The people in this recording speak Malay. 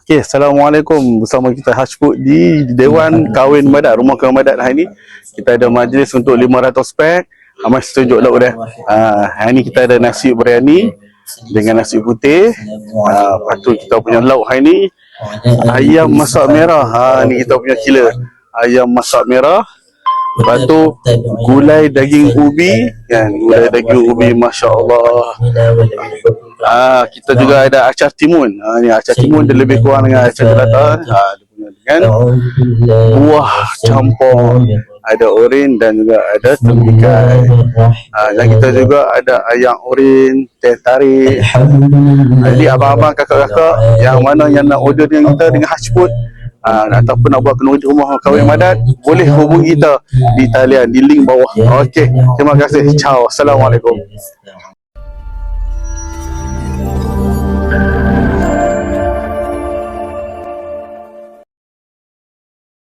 Okay, Assalamualaikum. Bersama kita Hashfood di Dewan Kahwin Badat, Rumah Kahwin Badat. Hari ni kita ada majlis untuk 500 pack. Mas tunjuk lauk dia. Hari ni kita ada nasi biryani dengan nasi putih. Lepas tu kita punya lauk hari ni ayam masak merah. Ni kita punya killer. Ayam masak merah. Lepas tu gulai daging ubi kan, gulai daging ubi, masya-Allah. Kita juga ada acar timun. Ni acar timun dia lebih kurang dengan acar kelatan. Dia punya dengan buah campur, ada oren dan juga ada tembikar. Dan kita juga ada ayam oren, teh tarik. Jadi abang-abang, kakak-kakak yang mana yang nak order dengan kita dengan Hashfood, ataupun nak buat kenduri rumah kahwin Badat, boleh hubungi kita di talian di link bawah. Okey, terima kasih. Ciao. Assalamualaikum.